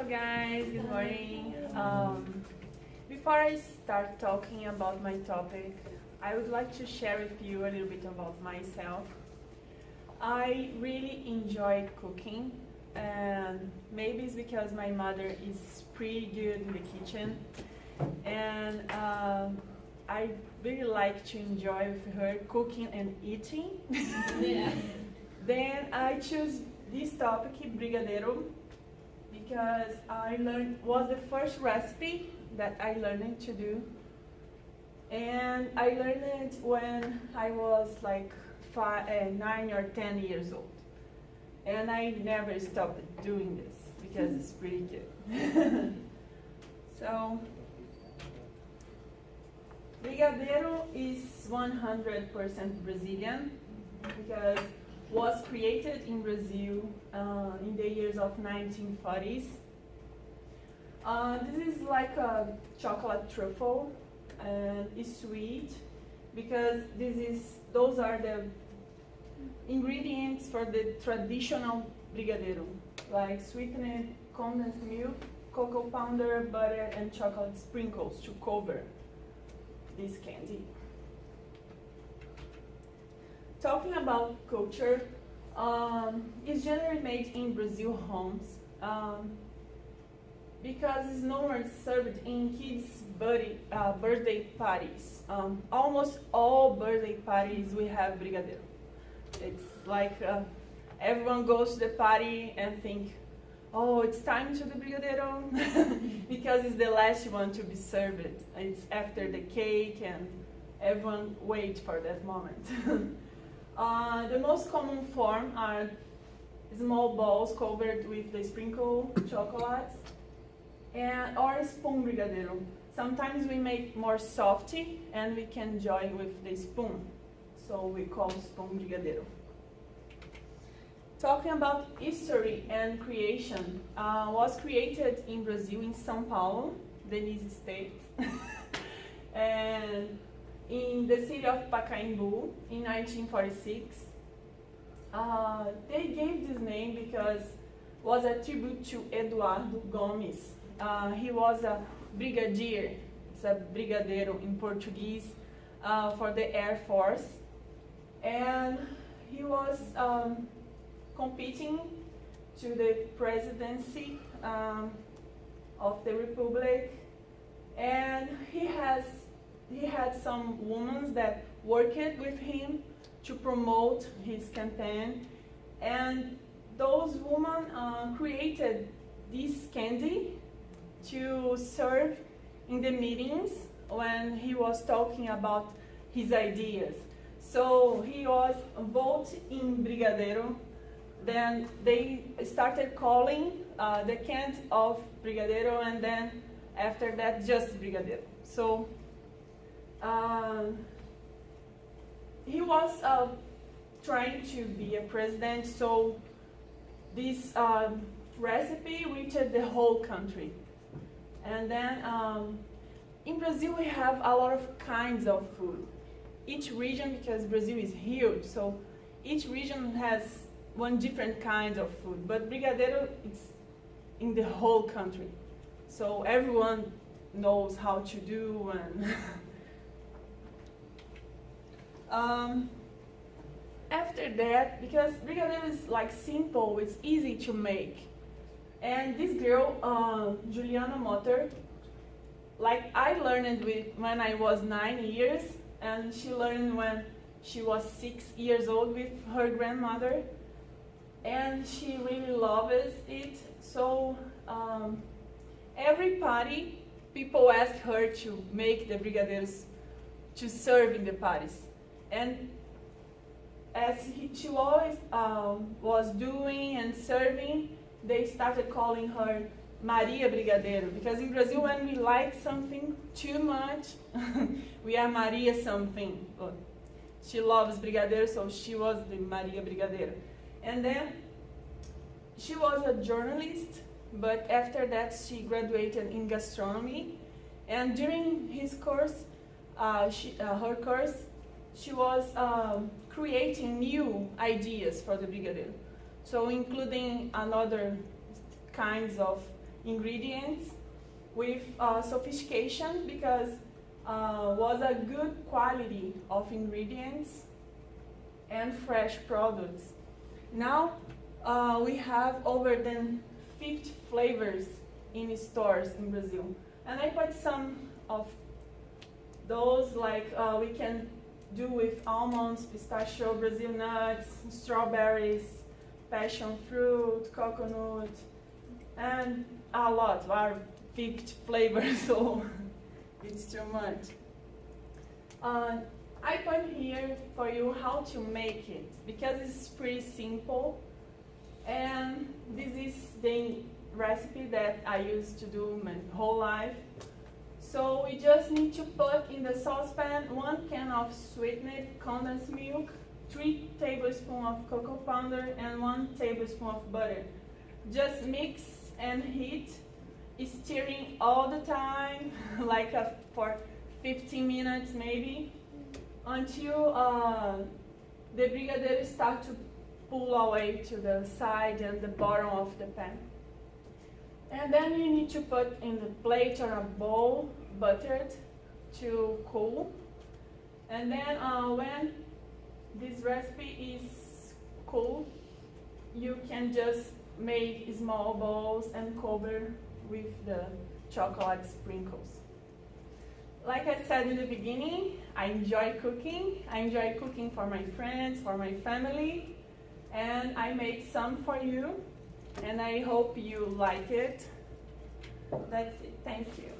Hello guys, good morning. Before I start talking about my topic, I would like to share with you a little bit about myself. I really enjoy cooking, and maybe it's because my mother is pretty good in the kitchen, and I really like to enjoy with her cooking and eating. Yeah. Then I choose this topic, brigadeiro, because was the first recipe that I learned to do, and I learned it when I was like 9 or 10 years old, and I never stopped doing this because it's pretty good. So, brigadeiro is 100% Brazilian because was created in Brazil in the years of 1940s. This is like a chocolate truffle, and it's sweet because those are the ingredients for the traditional brigadeiro, like sweetened condensed milk, cocoa powder, butter, and chocolate sprinkles to cover this candy. Talking about culture, it's generally made in Brazil homes because it's normally served in kids' birthday parties. Almost all birthday parties we have brigadeiro. It's like everyone goes to the party and think, oh, it's time to do brigadeiro because it's the last one to be served. It's after the cake and everyone waits for that moment. The most common form are small balls covered with the sprinkled chocolates or spoon brigadeiro. Sometimes we make more softy and we can enjoy with the spoon, so we call spoon brigadeiro. Talking about history and creation, was created in Brazil in São Paulo, Denise State, and in the city of Pacaembu in 1946. They gave this name because it was a tribute to Eduardo Gomes. He was a brigadier, it's a brigadeiro in Portuguese, for the Air Force. And he was competing to the presidency of the Republic. And he had some women that worked with him to promote his campaign, and those women created this candy to serve in the meetings when he was talking about his ideas. So he was voted in brigadeiro. Then they started calling the candy of brigadeiro, and then after that just brigadeiro. So he was trying to be a president, so this recipe reached the whole country. And then in Brazil we have a lot of kinds of food. Each region, because Brazil is huge, so each region has one different kind of food, but brigadeiro is in the whole country. So everyone knows how to do and after that, because brigadeiro is like simple, it's easy to make. And this girl, Juliana Motter, like I learned when I was 9 years, and she learned when she was 6 years old with her grandmother, and she really loves it. So every party, people ask her to make the brigadeiros to serve in the parties. And as she always was doing and serving, they started calling her Maria Brigadeiro, because in Brazil when we like something too much, we are Maria something. She loves brigadeiro, so she was the Maria Brigadeiro. And then she was a journalist, but after that she graduated in gastronomy. And during his course, her course, she was creating new ideas for the brigadeiro. So including another kinds of ingredients with sophistication, because was a good quality of ingredients and fresh products. Now we have over than 50 flavors in stores in Brazil, and I put some of those, like we can do with almonds, pistachio, Brazil nuts, strawberries, passion fruit, coconut, and a lot, are 50 flavors, so it's too much. I put here for you how to make it, because it's pretty simple, and this is the recipe that I used to do my whole life. So we just need to put in the saucepan 1 can of sweetened condensed milk, 3 tablespoons of cocoa powder, and 1 tablespoon of butter. Just mix and heat, stirring all the time, like for 15 minutes maybe, until the brigadeiro start to pull away to the side and the bottom of the pan. And then you need to put in the plate or a bowl, buttered, to cool. And then when this recipe is cool, you can just make small balls and cover with the chocolate sprinkles. Like I said in the beginning, I enjoy cooking. I enjoy cooking for my friends, for my family, and I made some for you, and I hope you like it. That's it. Thank you.